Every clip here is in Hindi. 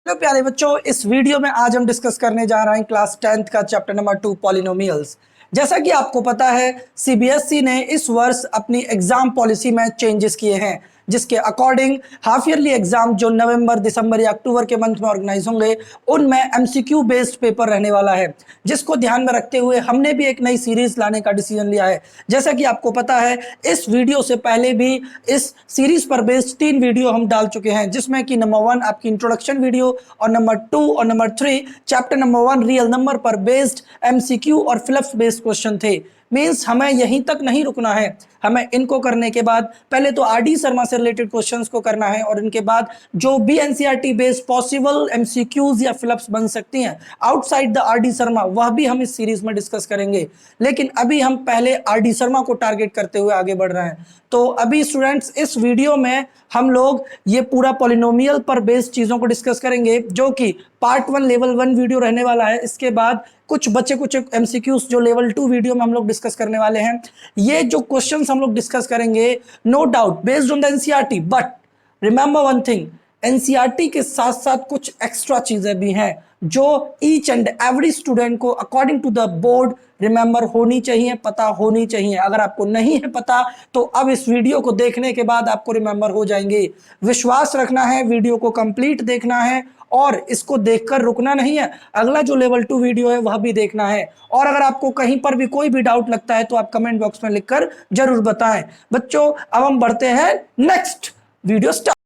तो प्यारे बच्चों, इस वीडियो में आज हम डिस्कस करने जा रहे हैं क्लास 10th का चैप्टर नंबर 2 पॉलिनोमियल्स। जैसा कि आपको पता है, सीबीएसई ने इस वर्ष अपनी एग्जाम पॉलिसी में चेंजेस किए हैं, जिसके अकॉर्डिंग हाफ ईयरली एग्जाम जो नवंबर, दिसंबर या अक्टूबर के मंथ में ऑर्गेनाइज होंगे, उनमें एमसीक्यू बेस्ड पेपर रहने वाला है, जिसको ध्यान में रखते हुए हमने भी एक नई सीरीज लाने का डिसीजन लिया है। जैसा कि आपको पता है, इस वीडियो से पहले भी इस सीरीज पर बेस्ड 3 वीडियो हम डाल चुके हैं, जिसमें कि नंबर 1 आपकी इंट्रोडक्शन वीडियो और नंबर 2 और number 3 chapter number 1 real number पर बेस्ड एमसीक्यू और फिलिप्स बेस्ड क्वेश्चन थे। मींस हमें यहीं तक नहीं रुकना है, हमें इनको करने के बाद पहले तो आरडी शर्मा से रिलेटेड क्वेश्चंस को करना है, और इनके बाद जो भी एनसीईआरटी बेस्ड पॉसिबल एमसीक्यूज या फिलिप्स बन सकती हैं आउटसाइड द आरडी शर्मा, वह भी हम इस सीरीज में डिस्कस करेंगे। लेकिन अभी हम पहले आरडी शर्मा को टारगेट करते हुए आगे बढ़ रहे हैं। तो अभी स्टूडेंट्स, इस वीडियो में हम लोग ये पूरा पॉलिनोमियल पर बेस्ड चीजों को डिस्कस करेंगे, जो कि पार्ट 1 लेवल 1 वीडियो रहने वाला है। इसके बाद कुछ एमसीक्यूज जो लेवल 2 वीडियो में हम लोग डिस्कस करने वाले हैं। ये जो क्वेश्चंस हम लोग डिस्कस करेंगे, no doubt based on the NCERT, but remember one thing, NCERT के साथ साथ कुछ एक्स्ट्रा चीजें भी हैं जो ईच एंड एवरी स्टूडेंट को according to the board remember होनी चाहिए, पता होनी चाहिए। अगर आपको नहीं है पता तो अब इस वीडियो को देखने के बाद आपको रिमेंबर हो जाएंगे। विश्वास रखना है, वीडियो को कंप्लीट देखना है और इसको देखकर रुकना नहीं है। अगला जो लेवल 2 वीडियो है वह भी देखना है। और अगर आपको कहीं पर भी कोई भी डाउट लगता है तो आप कमेंट बॉक्स में लिखकर जरूर बताएं। बच्चों, अब हम बढ़ते हैं नेक्स्ट वीडियो स्टार्ट।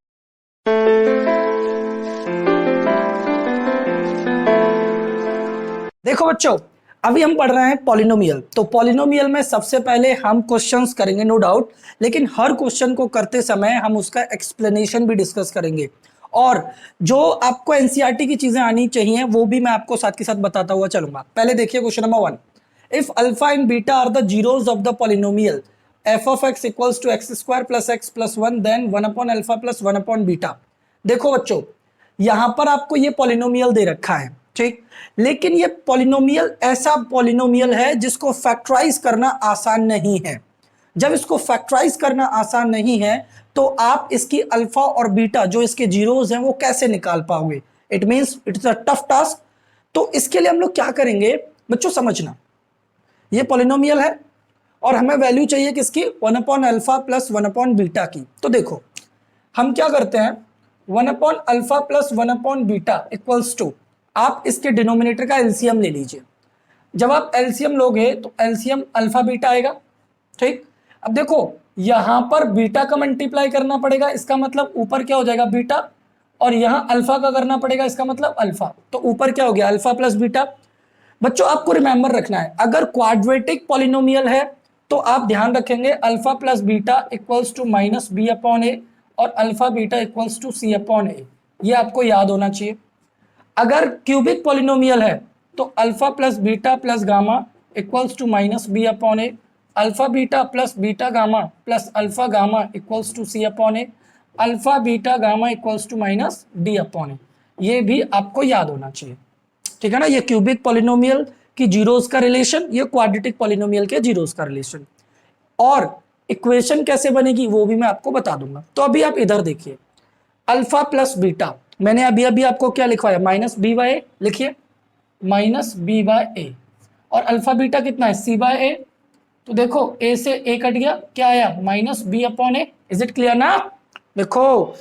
देखो बच्चों, अभी हम पढ़ रहे हैं पॉलिनोमियल। तो पॉलिनोमियल में सबसे पहले हम क्वेश्चंस करेंगे नो डाउट, लेकिन हर क्वेश्चन को करते समय हम उसका एक्सप्लेनेशन भी डिस्कस करेंगे, और जो आपको एनसीईआरटी की चीजें आनी चाहिए वो भी मैं आपको साथ के साथ बताता हुआ चलूंगा। पहले देखिए question number 1, if alpha and beta are the zeros of the polynomial f of x equals to x square plus x plus 1 then 1 upon alpha plus 1 upon beta. देखो बच्चों, यहां पर आपको ये पॉलिनोमियल दे रखा है, ठीक, लेकिन ये पॉलिनोमियल ऐसा पॉलिनोमियल है जिसको फैक्टराइज करना आसान नहीं है। जब इसको फैक्टराइज करना आसान नहीं है तो आप इसकी अल्फा और बीटा जो इसके जीरोज हैं वो कैसे निकाल पाओगे? It means it's a tough task. तो इसके लिए हम लोग क्या करेंगे बच्चों, समझना, ये पॉलिनोमियल है और हमें वैल्यू चाहिए किसकी? 1 upon alpha plus 1 upon beta की। तो देखो हम क्या करते हैं, 1 upon alpha plus 1 upon beta equals to, आप इसके डिनोमिनेटर का एलसीएम ले लीजिए। जब आप एलसीएम लोगे तो एलसीएम अल्फा बीटा आएगा, ठीक। अब देखो यहां पर बीटा का मल्टीप्लाई करना पड़ेगा, इसका मतलब ऊपर क्या हो जाएगा? बीटा, और यहां अल्फा का करना पड़ेगा, इसका मतलब अल्फा। तो ऊपर क्या हो गया? Alpha plus beta. बच्चों आपको रिमेंबर रखना है, अगर क्वाड्रेटिक पॉलिनोमियल है तो आप ध्यान रखेंगे alpha plus beta equals to minus B upon A और alpha beta equals to C upon A. ये आपको याद होना चाहिए। अगर क्यूबिक पॉलिनोमियल है तो alpha plus beta plus gamma equals to minus B upon A, alpha beta plus beta gamma plus alpha gamma equals to C upon A, alpha beta gamma equals to minus D upon A. ये भी आपको याद होना चाहिए, ठीक है ना। ये क्यूबिक पॉलिनोमियल की जीरोस का रिलेशन, ये क्वाड्रेटिक पॉलिनोमियल के जीरोस का रिलेशन, और इक्वेशन कैसे बनेगी वो भी मैं आपको बता दूंगा। तो अभी आप इधर देखिए, अल्फा प्लस बीटा, मैंने अभी अभी आपको क्या लिखवाया? माइनस बी बाय ए, लिखिए माइनस बी बाय ए, और अल्फा बीटा कितना है? C by A. तो देखो ए से ए कट गया, क्या आया? Minus B upon A. Is it clear ना? देखो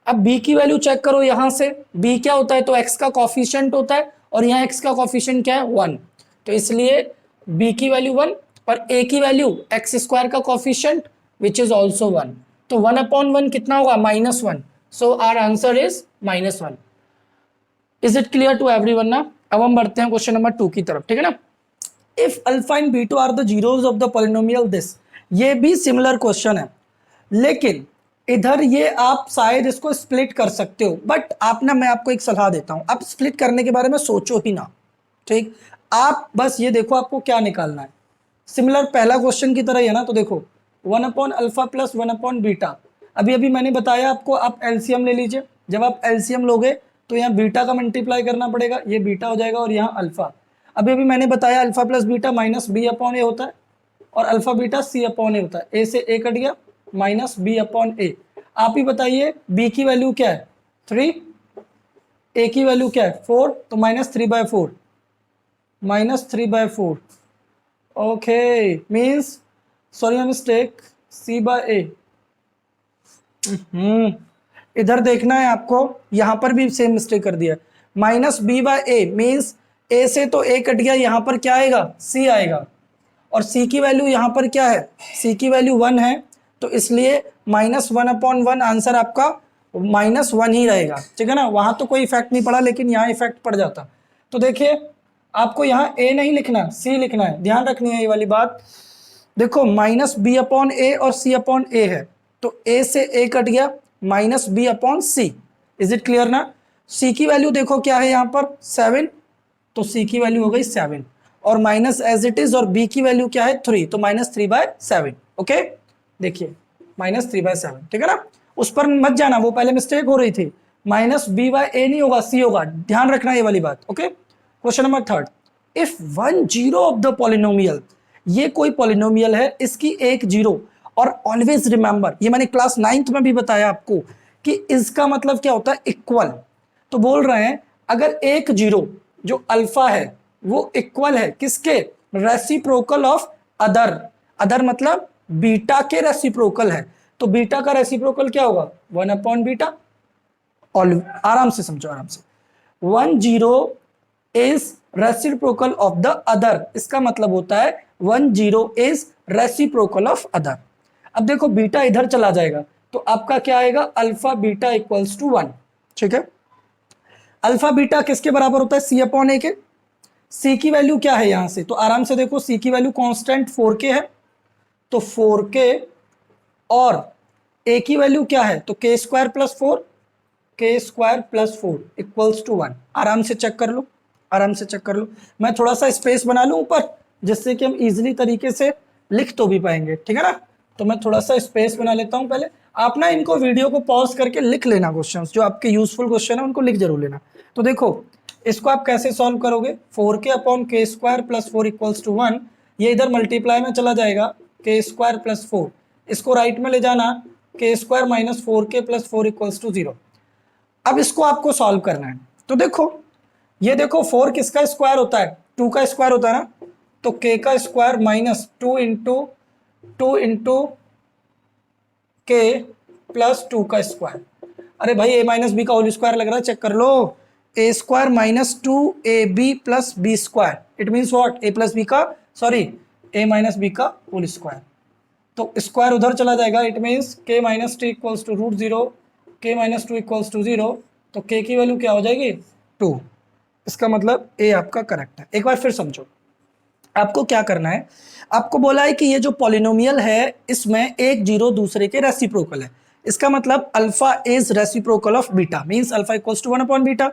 अब बी की वैल्यू चेक करो, यहां से बी क्या होता है? तो एक्स का कॉफिशिएंट होता है, और यहाँ एक्स का कॉफिशिएंट क्या है? 1। तो इसलिए बी की वैल्यू 1 और ए की वैल्यू एक्स स्क्वायर का कॉफिशिएंट विच इज ऑल्सो 1। तो 1 अपॉन 1 कितना होगा? -1। So our answer is -1। Is it clear to everyone ना? अब हम बढ़ते हैं क्वेश्चन नंबर 2 की तरफ, ठीक है ना। If alpha and beta are the zeros of the polynomial this, ये भी सिमिलर क्वेश्चन है, लेकिन इधर ये आप शायद इसको स्प्लिट कर सकते हो, बट आप ना, मैं आपको एक सलाह देता हूं, आप स्प्लिट करने के बारे में सोचो ही ना, ठीक। आप बस ये देखो आपको क्या निकालना है, सिमिलर पहला क्वेश्चन की तरह ही है ना। तो देखो 1 upon alpha plus 1 upon beta, अभी अभी मैंने बताया आपको, आप एलसीएम ले लीजिए। जब आप एलसीएम लोगे तो यहाँ बीटा का मल्टीप्लाई करना पड़ेगा, ये बीटा हो जाएगा और यहाँ अल्फा। अभी अभी मैंने बताया alpha plus beta minus B upon A होता है, और alpha beta C upon A होता है। ए से ए कट गया, माइनस बी अपॉन ए। आप ही बताइए बी की वैल्यू क्या है? 3, ए की वैल्यू क्या है 4, तो -3/4, -3/4। Okay, means sorry mistake, C/A। इधर देखना है आपको, यहां पर भी सेम मिस्टेक कर दिया। -B/A मीन्स ए से तो ए कट गया, यहां पर क्या आएगा C आएगा, और C की वैल्यू यहां पर क्या है, C की वैल्यू 1 है, तो इसलिए -1/1 आंसर आपका -1 ही रहेगा, ठीक है ना। वहां तो कोई इफेक्ट नहीं पड़ा, लेकिन यहाँ इफेक्ट पड़ जाता। तो देखिए आपको यहाँ A नहीं लिखना, C लिखना है, ध्यान रखनी है ये वाली बात। देखो -B/A और C/A है, तो A से A कट गया, -B/C। इज इट क्लियर ना। C की वैल्यू देखो क्या है यहाँ पर 7, तो C की वैल्यू हो गई 7, और माइनस एज इट इज, और B की वैल्यू क्या है 3, तो -3/7। ओके, देखिए -3/7, ठीक है ना। उस पर मत जाना, वो पहले मिस्टेक हो रही थी। -B/A नहीं होगा, C होगा, ध्यान रखना ये वाली बात। Okay, question number 3, if 1 zero of the polynomial, ये कोई पॉलिनोमियल है, इसकी एक जीरो, और ऑलवेज रिमेंबर, ये मैंने क्लास 9th में भी बताया आपको कि इसका मतलब क्या होता है इक्वल। तो बोल रहे हैं अगर एक जीरो जो अल्फा है वो इक्वल है किसके, रेसिप्रोकल ऑफ अदर, अदर मतलब बीटा के रेसिप्रोकल है, तो बीटा का रेसिप्रोकल क्या होगा 1/बीटा। और आराम से समझो, आराम से, 1 zero is reciprocal of the other, इसका मतलब होता है 1 zero is reciprocal of other. अब देखो बीटा इधर चला जाएगा, तो आपका क्या आएगा, अल्फा बीटा इक्वल्स टू 1, ठीक है। अल्फा बीटा किसके बराबर होता है, C/A के। C की वैल्यू क्या है यहां से, तो आराम से देखो, C की वैल्यू कांस्टेंट 4K है, तो 4K, और A की वैल्यू क्या है, तो K² + 4, K² + 4 इक्वल्स टू 1। आराम से चेक कर लो, आराम से चेक कर लो। मैं थोड़ा सा स्पेस बना लूं ऊपर, जिससे कि हम इजीली तरीके से लिख तो भी पाएंगे, ठीक है ना। तो मैं थोड़ा सा स्पेस बना लेता हूं पहले। आप ना इनको वीडियो को पॉज करके लिख लेना, क्वेश्चंस जो आपके यूजफुल क्वेश्चन है उनको लिख जरूर लेना। तो देखो इसको आप कैसे सॉल्व करोगे, 4K/K² + 4 इक्वल्स टू 1, ये इधर मल्टीप्लाई में चला जाएगा, K² + 4, इसको राइट में ले जाना, K² - 4K + 4 इक्वल्स टू 0। अब इसको आपको सॉल्व करना है, तो देखो ये देखो 4 किसका स्क्वायर होता है, 2 का स्क्वायर होता है ना, तो K का स्क्वायर -2 इंटू K + 2 का स्क्वायर। अरे भाई A - B का होल स्क्वायर लग रहा है, चेक कर लो, A² - 2AB + B², it means what, A + B का, सॉरी A - B का होल स्क्वायर, तो स्क्वायर उधर चला जाएगा, it means K - 2 equals to √0, K - 2 equals to 0, तो K की वैल्यू क्या हो जाएगी 2। इसका मतलब A आपका करेक्ट है। एक बार फिर समझो, आपको क्या करना है, आपको बोला है कि ये जो पॉलिनोमियल है इसमें एक जीरो दूसरे के रेसिप्रोकल है, इसका मतलब alpha is reciprocal of beta, means alpha equals to 1/बीटा।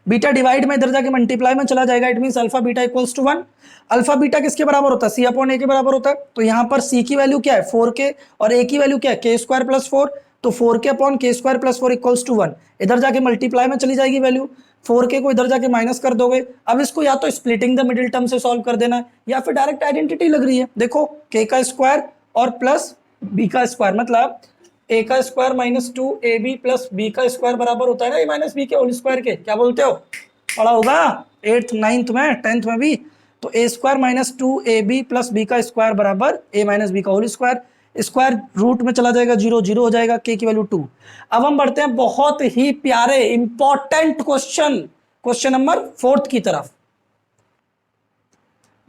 बीटा डिवाइड में इधर जाके मल्टीप्लाई में चला जाएगा, it means alpha beta equals to 1। Alpha beta किसके बराबर होता है, C/A के बराबर होता है, तो यहाँ पर C की वैल्यू क्या है 4K, और A की वैल्यू क्या है K² + 4, तो 4K/K² + 4 इक्वल्स टू 1, इधर जाके मल्टीप्लाई में चली जाएगी वैल्यू, 4K को इधर जाके माइनस कर दोगे। अब इसको या तो स्प्लिटिंग द मिडिल टर्म से सॉल्व कर देना, या फिर डायरेक्ट आइडेंटिटी लग रही है, देखो K का स्क्वायर और प्लस B का स्क्वायर, मतलब A का स्क्वायर -2AB + B का स्क्वायर बराबर होता है ना A - B के होल स्क्वायर के, क्या बोलते हो, पढ़ा होगा 8th 9th में 10th में भी। तो A² - 2AB + B का स्क्वायर बराबर A - B का होल स्क्वायर, स्क्वायर रूट में चला जाएगा 0, 0 हो जाएगा, K की वैल्यू 2। अब हम बढ़ते हैं बहुत ही प्यारे इंपॉर्टेंट क्वेश्चन, क्वेश्चन नंबर 4 की तरफ।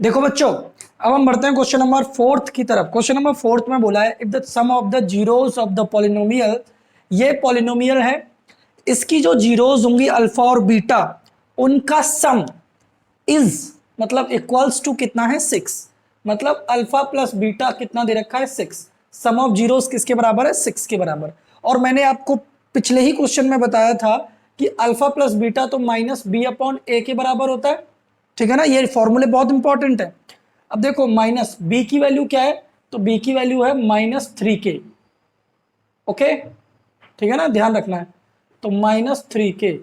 देखो बच्चों, अब हम बढ़ते हैं क्वेश्चन नंबर 4 की तरफ। क्वेश्चन नंबर 4 में बोला है if the sum of the zeros of the polynomial, ये पॉलिनोमियल है, इसकी जो जीरोस होंगी अल्फा और बीटा, उनका सम इज मतलब इक्वल्स टू कितना है 6, मतलब अल्फा प्लस बीटा कितना दे रखा है 6, सम ऑफ जीरोस किसके बराबर है 6 के बराबर। और मैंने आपको पिछले ही क्वेश्चन में बताया था कि अल्फा प्लस बीटा तो -B/A के बराबर होता है, ठीक है ना, ये फॉर्मूले बहुत इंपॉर्टेंट है। अब देखो माइनस B की वैल्यू क्या है, तो B की वैल्यू है -3K, ओके, ठीक है ना, ध्यान रखना है, तो -3K,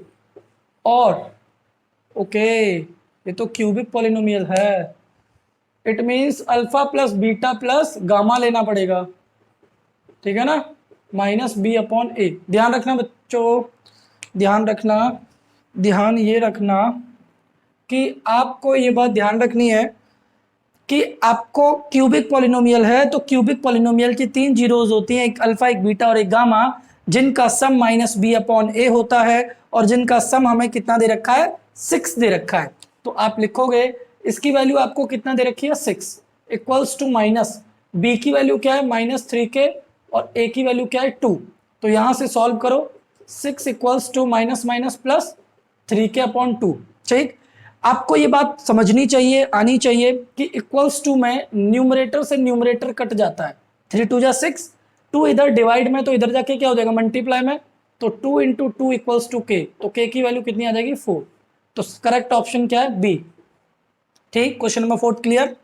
और ओके ये तो क्यूबिक पॉलिनोमियल है, it means alpha plus beta plus gamma लेना पड़ेगा, ठीक है ना, -B/A। ध्यान रखना बच्चों, ध्यान रखना, ध्यान ये रखना कि आपको ये बात ध्यान रखनी है कि आपको क्यूबिक पॉलिनोमियल है तो क्यूबिक पॉलिनोमियल की 3 जीरोज होती हैं, एक अल्फा, एक बीटा और एक गामा, जिनका सम माइनस बी अपॉन ए होता है और जिनका सम हमें कितना दे रखा है, 6 दे रखा है। तो आप लिखोगे इसकी वैल्यू आपको कितना दे रखी है, 6 इक्वल्स टू माइनस बी की वैल्यू क्या है, -3k और ए की वैल्यू क्या है, 2। तो यहां से सॉल्व करो, 6 equals to minus minus plus 3k upon 2। ठीक, आपको ये बात समझनी चाहिए, आनी चाहिए कि इक्वल्स टू में न्यूमरेटर से न्यूमरेटर कट जाता है, 3 2 जा 6, 2 इधर डिवाइड में तो इधर जाके क्या हो जाएगा, मल्टीप्लाई में, तो 2 इंटू 2 इक्वल्स टू के, तो के की वैल्यू कितनी आ जाएगी, 4। तो करेक्ट ऑप्शन क्या है, बी। ठीक, क्वेश्चन नंबर 4 क्लियर।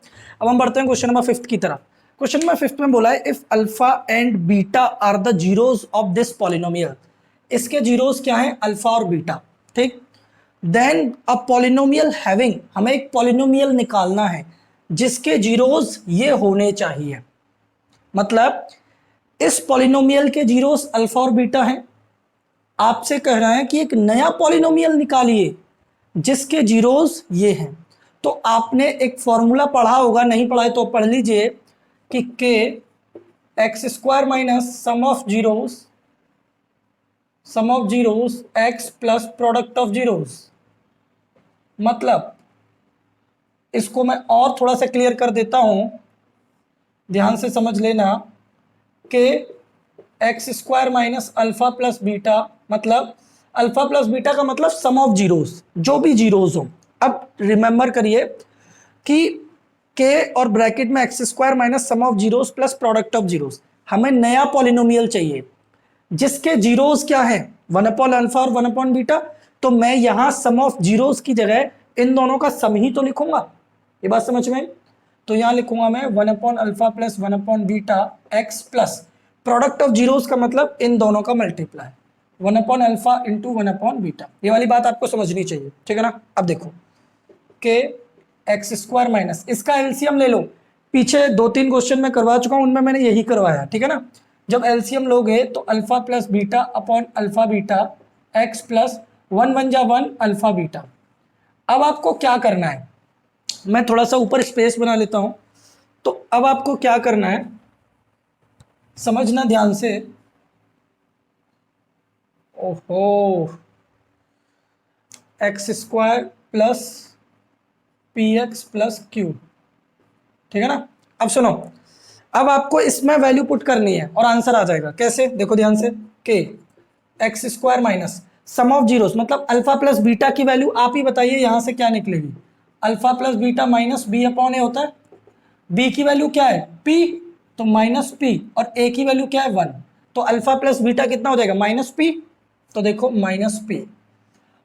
अब हम बढ़ते हैं क्वेश्चन नंबर 5 की तरफ। क्वेश्चन नंबर 5 में बोला है if alpha and beta are the zeros of this polynomial, इसके जीरोज क्या है, अल्फा और बीटा। ठीक, देन अ पॉलिनोमियल हैविंग, हमें एक पॉलिनोमियल निकालना है जिसके जीरोज ये होने चाहिए। मतलब इस पॉलिनोमियल के जीरोज अल्फा और बीटा हैं, आपसे कह रहा है कि एक नया पॉलिनोमियल निकालिए जिसके जीरोज ये हैं। तो आपने एक फॉर्मूला पढ़ा होगा, नहीं पढ़ा है तो पढ़ लीजिए कि के x square minus sum of zeros x plus product of zeros. मतलब इसको मैं और थोड़ा सा क्लियर कर देता हूं, ध्यान से समझ लेना कि x square minus alpha plus beta, मतलब अल्फा प्लस बीटा का मतलब सम ऑफ जीरोज, जो भी जीरोज हो। अब रिमेंबर करिए कि के और ब्रैकेट में x square minus sum of zeros plus product of zeros, हमें नया पॉलिनोमियल चाहिए जिसके जीरोज क्या है, 1 अपॉन अल्फा और 1 अपॉन बीटा। तो मैं यहां सम ऑफ जीरोज की जगह इन दोनों का सम ही तो लिखूंगा, ये बात समझ में। तो यहां लिखूंगा मैं 1 upon alpha plus 1 upon beta x plus product of zeros का मतलब इन दोनों का multiply, 1 upon alpha into 1 upon beta. ये वाली बात आपको समझनी चाहिए, ठीक है ना। अब देखो के एक्स स्क्वायर माइनस, इसका एलसीएम ले लो, पीछे 2-3 क्वेश्चन में करवा चुका हूं, उनमें मैंने यही करवाया, ठीक है ना। जब एलसीएम लोगे तो alpha plus beta upon alpha beta x plus 1 1 जा 1 अल्फा बीटा। अब आपको क्या करना है, मैं थोड़ा सा ऊपर स्पेस बना लेता हूं। तो अब आपको क्या करना है, समझना ध्यान से। ओहो, x square plus P x plus Q, ठीक है ना। अब सुनो, अब आपको इसमें वैल्यू पुट करनी है और आंसर आ जाएगा। कैसे, देखो ध्यान से, K x square minus sum of zeros, मतलब अल्फा प्लस बीटा की वैल्यू आप ही बताइए यहां से क्या निकलेगी, alpha plus beta minus B upon A होता है। बी की वैल्यू क्या है, पी, तो माइनस पी, और ए की वैल्यू क्या है 1, तो अल्फा प्लस बीटा कितना हो जाएगा, माइनस पी। तो देखो माइनस पी,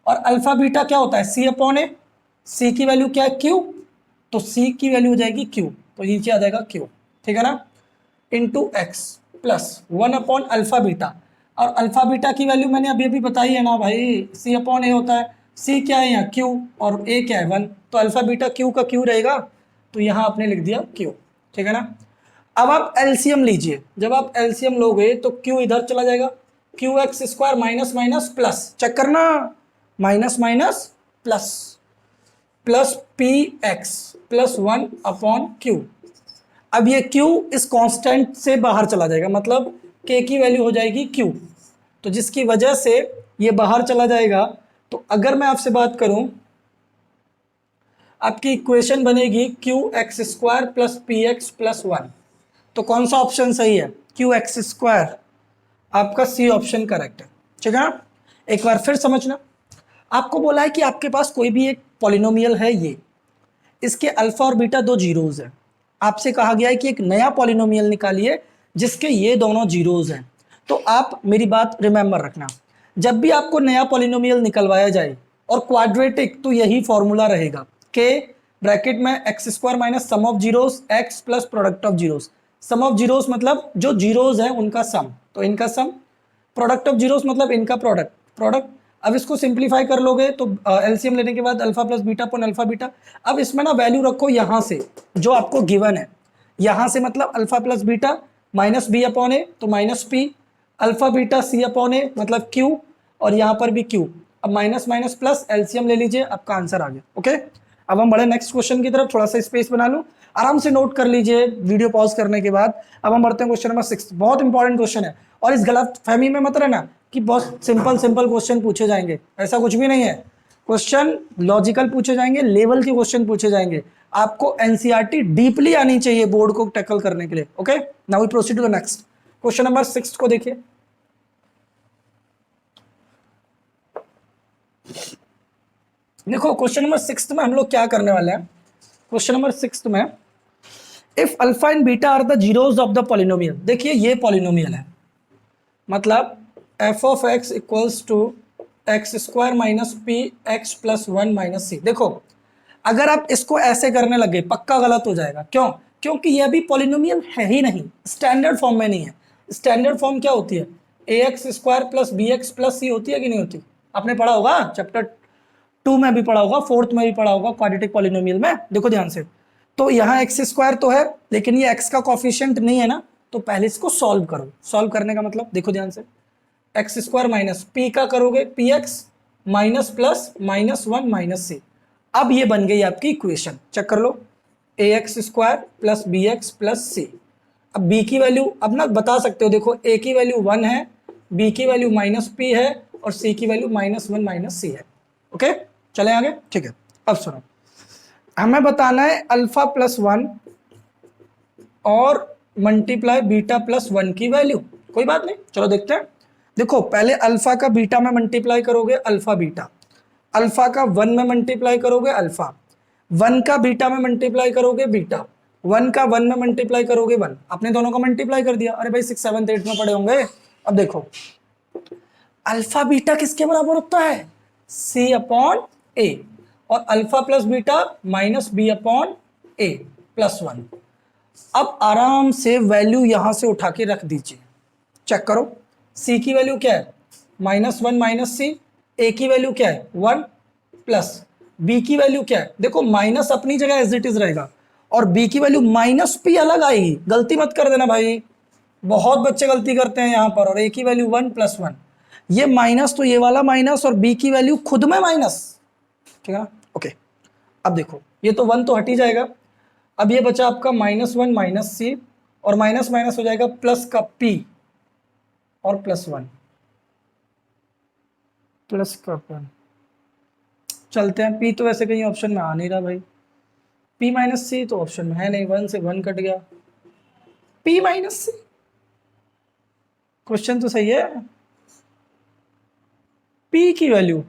और अल्फा बीटा क्या होता है, सी अपॉन ए, सी की वैल्यू क्या है, क्यू, तो सी की वैल्यू हो जाएगी क्यू, तो नीचे आ जाएगा क्यू, ठीक है ना, into x plus 1 upon alpha beta, और अल्फा बीटा की वैल्यू मैंने अभी अभी बताई है ना भाई, सी अपॉन ए होता है, सी क्या है यहाँ क्यू, और ए क्या है 1, तो अल्फा बीटा क्यू का क्यू रहेगा, तो यहाँ आपने लिख दिया क्यू, ठीक है ना। अब आप एलसीएम लीजिए, जब आप एलसीएम लोगे तो क्यू इधर चला जाएगा, Q x square minus minus plus, check करना, minus minus plus, plus P x plus 1 upon Q. अब ये q इस कांस्टेंट से बाहर चला जाएगा, मतलब k की वैल्यू हो जाएगी q, तो जिसकी वजह से ये बाहर चला जाएगा। तो अगर मैं आपसे बात करूं, आपकी इक्वेशन बनेगी q x square plus P x plus 1, तो कौन सा ऑप्शन सही है, q एक्स स्क्वायर, आपका सी ऑप्शन करेक्ट है, ठीक है ना। एक बार फिर समझना, आपको बोला है कि आपके पास कोई भी एक पॉलिनोमियल है, ये इसके अल्फा और बीटा 2 जीरोज है, आपसे कहा गया है कि एक नया पॉलिनोमियल निकालिए जिसके ये दोनों जीरोज हैं। तो आप मेरी बात रिमेंबर रखना, जब भी आपको नया पॉलिनोमियल निकलवाया जाए और क्वाड्रेटिक, तो यही फॉर्मूला रहेगा, के ब्रैकेट में x square minus sum of zeros x plus product of zeros. Sum of zeros मतलब जो जीरोस है उनका सम, तो इनका सम, प्रोडक्ट ऑफ जीरोस मतलब इनका प्रोडक्ट। अब इसको सिंप्लीफाई कर लोगे तो एलसीएम लेने के बाद alpha plus beta upon alpha beta. अब इसमें ना वैल्यू रखो यहाँ से जो आपको गिवन है, यहाँ से मतलब alpha plus beta minus B upon ए, तो minus P, alpha beta C upon A मतलब क्यू, और यहाँ पर भी क्यू, अब माइनस माइनस प्लस, एलसीएम ले लीजिए, आपका आंसर आ गया। ओके, अब हम बढ़े नेक्स्ट क्वेश्चन की तरफ, थोड़ा सा स्पेस बना लूं, आराम से नोट कर लीजिए वीडियो पॉज करने के बाद। अब हम बढ़ते हैं क्वेश्चन नंबर 6, बहुत इंपॉर्टेंट क्वेश्चन है, और इस गलत फहमी में मत रहना कि बहुत सिंपल सिंपल क्वेश्चन पूछे जाएंगे, ऐसा कुछ भी नहीं है। क्वेश्चन लॉजिकल पूछे जाएंगे, लेवल के क्वेश्चन पूछे जाएंगे, आपको एनसीईआरटी डीपली आनी चाहिए बोर्ड को टैकल करने के लिए। Okay, now we proceed to the next question number 6 को देखिए। देखो क्वेश्चन नंबर 6 में हम लोग क्या करने वाले हैं। क्वेश्चन नंबर 6 में if alpha and beta are the zeros of the polynomial, देखिए ये पॉलिनोमियल है, मतलब F of x equals to x square minus P x plus 1 minus C. देखो अगर आप इसको ऐसे करने लगे पक्का गलत हो जाएगा। क्यों? क्योंकि ये अभी पॉलिनोमियल है ही नहीं, स्टैंडर्ड फॉर्म में नहीं है। स्टैंडर्ड फॉर्म क्या होती है? A x square plus B x plus C होती है कि नहीं होती? आपने पढ़ा होगा, चैप्टर 2 में भी पढ़ा होगा, 4th में भी पढ़ा होगा क्वाड्रेटिक पॉलिनोमियल में। देखो ध्यान से, तो यहाँ एक्स स्क्वायर तो है, लेकिन ये एक्स का कोफिशिएंट नहीं है ना, तो पहले इसको सॉल्व करो। सॉल्व करने का मतलब देखो ध्यान से, एक्स स्क्वायर माइनस पी का करोगे P x minus plus minus 1 minus C. अब ये बन गई आपकी इक्वेशन, चेक कर लो, A x square plus B x plus C. अब बी की वैल्यू अब ना बता सकते हो, देखो ए की वैल्यू 1 है, बी की वैल्यू माइनस पी है, और सी की वैल्यू माइनस 1 माइनस सी है। ओके, चले आगे, ठीक है। अब सुनो, हमें बताना है अल्फा प्लस 1 और मल्टीप्लाई बीटा प्लस 1 की वैल्यू। कोई बात नहीं, चलो देखते हैं। देखो पहले अल्फा का बीटा में मल्टीप्लाई करोगे अल्फा बीटा, अल्फा का 1 में मल्टीप्लाई करोगे अल्फा, 1 का बीटा में मल्टीप्लाई करोगे बीटा, 1 का 1 में मल्टीप्लाई करोगे 1। आपने दोनों का मल्टीप्लाई कर दिया। अरे भाई 6, 7, 8 में पढ़े होंगे। अब देखो अल्फा बीटा किसके बराबर होता है? सी अपॉन ए, और alpha plus beta minus B upon A plus 1। अब आराम से वैल्यू यहां से उठा के रख दीजिए, चेक करो, सी की वैल्यू क्या है? माइनस 1 माइनस सी, ए की वैल्यू क्या है? 1 प्लस बी की वैल्यू क्या है? देखो माइनस अपनी जगह एज इट इज रहेगा, और बी की वैल्यू माइनस पी अलग आएगी, गलती मत कर देना भाई, बहुत बच्चे गलती करते हैं यहां पर। और ए की वैल्यू 1 प्लस 1, ये माइनस तो ये वाला माइनस, और बी की वैल्यू खुद में माइनस, ठीक है ना? ओके, अब देखो ये तो 1 तो हट ही जाएगा। अब ये बचा आपका माइनस 1 माइनस सी, और माइनस माइनस हो जाएगा प्लस का पी, और प्लस 1 प्लस का 1। चलते हैं, पी तो वैसे कहीं ऑप्शन में आ नहीं रहा भाई, पी माइनस सी तो ऑप्शन में है नहीं, 1 से 1 कट गया, पी माइनस सी। क्वेश्चन तो सही है, पी की value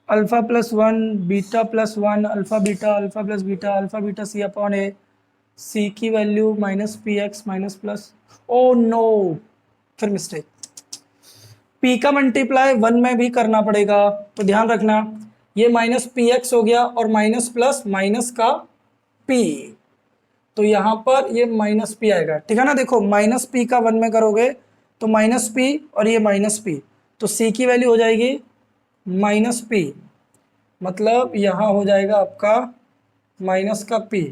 alpha plus 1 beta plus 1 alpha plus beta C upon ए, सी की value minus P x minus plus, oh no, फिर मिस्टेक, पी का मल्टीप्लाई 1 में भी करना पड़ेगा, तो ध्यान रखना ये माइनस पी एक्स हो गया, और माइनस प्लस माइनस का पी, तो यहाँ पर ये माइनस पी आएगा, ठीक है ना? देखो माइनस पी का 1 में करोगे तो माइनस पी, और ये माइनस पी, तो सी की वैल्यू हो जाएगी माइनस पी, मतलब यहाँ हो जाएगा आपका माइनस का पी,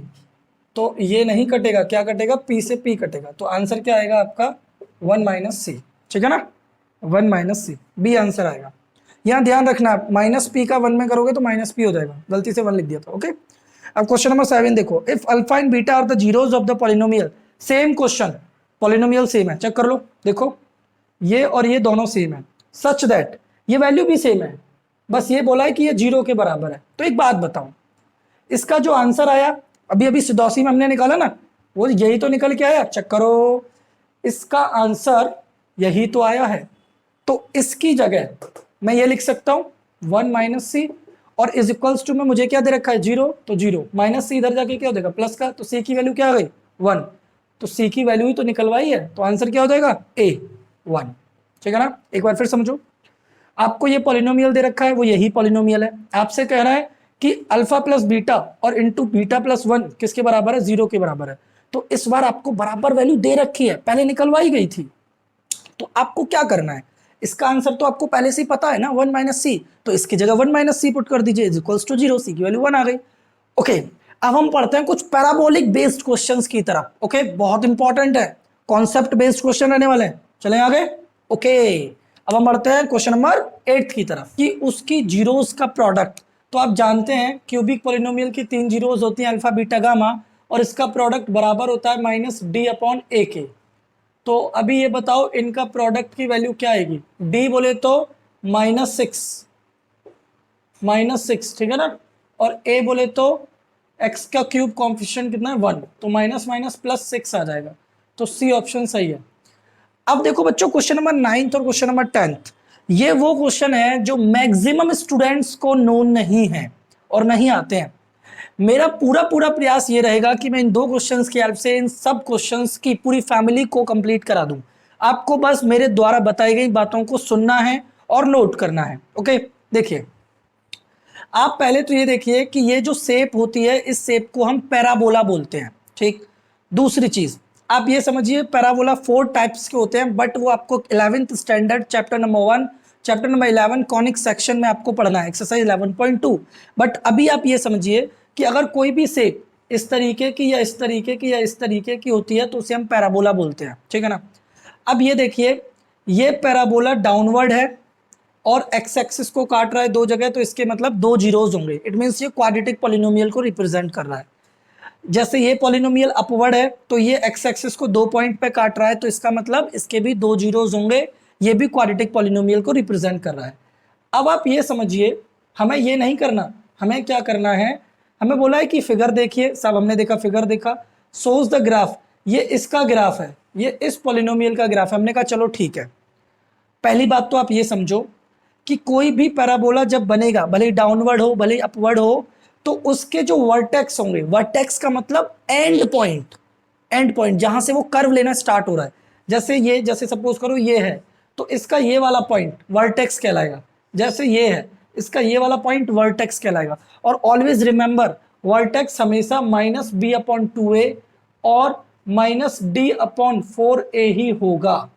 तो ये नहीं कटेगा, क्या कटेगा? पी से पी कटेगा, तो आंसर क्या आएगा आपका? 1 माइनस सी, ठीक है ना? 1 माइनस सी, बी आंसर आएगा। यहाँ ध्यान रखना, माइनस पी का 1 में करोगे तो माइनस पी हो जाएगा, गलती से 1 लिख दिया था। ओके, अब क्वेश्चन नंबर 7 देखो, if alpha and beta are the zeros of the polynomial, same question, polynomial same है, चेक कर लो, देखो ये और ये दोनों सेम है, सच दैट ये वैल्यू भी सेम है, बस ये बोला है कि ये 0 के बराबर है। तो एक बात बताऊं, इसका जो आंसर आया अभी अभी सिदौसी में हमने निकाला ना, वो यही तो निकल के आया, चेक करो, इसका आंसर यही तो आया है। तो इसकी जगह मैं ये लिख सकता हूं 1 माइनस सी, और इज इक्वल्स टू में मुझे क्या दे रखा है? 0, तो 0 माइनस सी इधर जाके क्या हो जाएगा? प्लस का, तो सी की वैल्यू क्या आ गई? 1, तो सी की वैल्यू ही तो निकलवाई है, तो आंसर क्या हो जाएगा? ए 1, ठीक है ना? एक बार फिर समझो, आपको ये पॉलिनोमियल दे रखा है, वो यही पॉलिनोमियल है, आपसे कह रहा है कि अल्फा प्लस बीटा और इंटू बीटा प्लस 1 किसके बराबर है? 0 के बराबर है। तो इस बार आपको बराबर वैल्यू दे रखी है, पहले निकलवाई गई थी, तो आपको क्या करना है? इसका आंसर तो आपको पहले से ही पता है ना, 1 माइनस सी, तो इसकी जगह 1 माइनस सी पुट कर दीजिए, इज इक्वल्स टू 0, सी की वैल्यू 1 आ गई। ओके, अब हम पढ़ते हैं कुछ पैराबोलिक बेस्ड क्वेश्चंस की तरफ। ओके, बहुत इंपॉर्टेंट है, कॉन्सेप्ट बेस्ड क्वेश्चन रहने वाले हैं, चलें आगे। ओके, अब हम बढ़ते हैं क्वेश्चन नंबर 8 की तरफ कि उसकी जीरोस का प्रोडक्ट। तो आप जानते हैं क्यूबिक पॉलिनोमियल की 3 जीरोस होती हैं अल्फा बीटा गामा, और इसका प्रोडक्ट बराबर होता है माइनस डी अपॉन ए के। तो अभी ये बताओ इनका प्रोडक्ट की वैल्यू क्या आएगी। डी बोले तो माइनस सिक्स, ठीक है ना, और ए बोले तो एक्स का क्यूब कॉम्फिशिएंट कितना है 1, तो माइनस माइनस प्लस 6 आ जाएगा। तो सी ऑप्शन सही है। अब देखो बच्चों क्वेश्चन नंबर 9 और क्वेश्चन नंबर 10, ये वो क्वेश्चन है जो मैक्सिमम स्टूडेंट्स को नोन नहीं है और नहीं आते हैं। मेरा पूरा पूरा प्रयास ये रहेगा कि मैं इन दो क्वेश्चंस की हेल्प से इन सब क्वेश्चंस की पूरी फैमिली को कंप्लीट करा दूं। आपको बस मेरे द्वारा बताई गई बातों को सुनना है और नोट करना है। ओके, देखिए आप पहले तो ये देखिए कि ये जो शेप होती है इस शेप को हम पैराबोला बोलते हैं, ठीक। दूसरी चीज आप ये समझिए पैराबोला 4 टाइप्स के होते हैं, बट वो आपको 11th standard chapter number 1 chapter number 11 conic section में आपको पढ़ना है, एक्सरसाइज 11.2। बट अभी आप ये समझिए कि अगर कोई भी शेप इस तरीके की या इस तरीके की या इस तरीके की होती है तो उसे हम पैराबोला बोलते हैं, ठीक है ना। अब ये देखिए ये पैराबोला डाउनवर्ड है और एक्स एक्सिस को काट रहा है दो जगह, तो इसके मतलब 2 जीरोज होंगे। इट मीन्स ये क्वाड्रेटिक पॉलिनोमियल को रिप्रेजेंट कर रहा है। जैसे ये पॉलिनोमियल अपवर्ड है तो ये एक्स एक्सिस को 2 पॉइंट पे काट रहा है, तो इसका मतलब इसके भी 2 जीरोज होंगे। ये भी क्वाड्रेटिक पॉलिनोमियल को रिप्रेजेंट कर रहा है। अब आप ये समझिए हमें ये नहीं करना, हमें क्या करना है, हमें बोला है कि फिगर देखिए, सब हमने देखा, फिगर देखा, सोज द ग्राफ, ये इसका ग्राफ है, ये इस पॉलिनोमियल का ग्राफ है। हमने कहा चलो ठीक है। पहली बात तो आप ये समझो कि कोई भी पैराबोला जब बनेगा, भले डाउनवर्ड हो भले अपवर्ड हो, तो उसके जो वर्टेक्स होंगे, वर्टेक्स का मतलब एंड पॉइंट जहां से वो कर्व लेना स्टार्ट हो रहा है। जैसे ये, जैसे सपोज करो ये है, तो इसका ये वाला पॉइंट वर्टेक्स कहलाएगा। जैसे ये है, इसका ये वाला पॉइंट वर्टेक्स कहलाएगा। और ऑलवेज रिमेंबर वर्टेक्स हमेशा माइनस बी अपॉन 2a और माइनस डी अपॉन 4a ही होगा,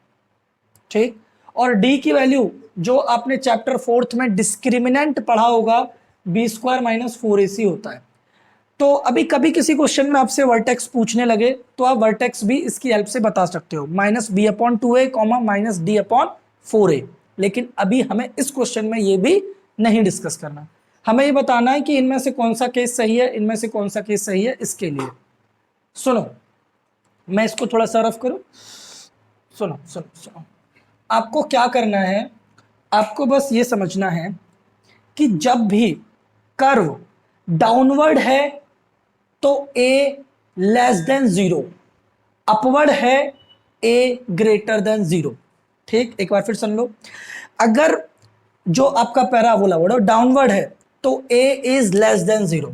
ठीक। और डी की वैल्यू जो आपने चैप्टर 4th में डिस्क्रिमिनेंट पढ़ा होगा b² माइनस 4ac होता है। तो अभी कभी किसी क्वेश्चन में आपसे वर्टेक्स पूछने लगे तो आप वर्टेक्स भी इसकी हेल्प से बता सकते हो, minus B upon 2a comma minus D upon 4a। लेकिन अभी हमें इस क्वेश्चन में ये भी नहीं डिस्कस करना, हमें ये बताना है कि इनमें से कौन सा केस सही है, इनमें से कौन सा केस सही है। इसके लिए सुनो, मैं इसको थोड़ा सा रफ करूं, सुनो सुनो सुनो। आपको क्या करना है, आपको बस ये समझना है कि जब भी कर्व डाउनवर्ड है तो a लेस देन 0, अपवर्ड है a ग्रेटर देन 0, ठीक। एक बार फिर सुन लो, अगर जो आपका पैराबोला डाउनवर्ड है तो a इज लेस देन 0,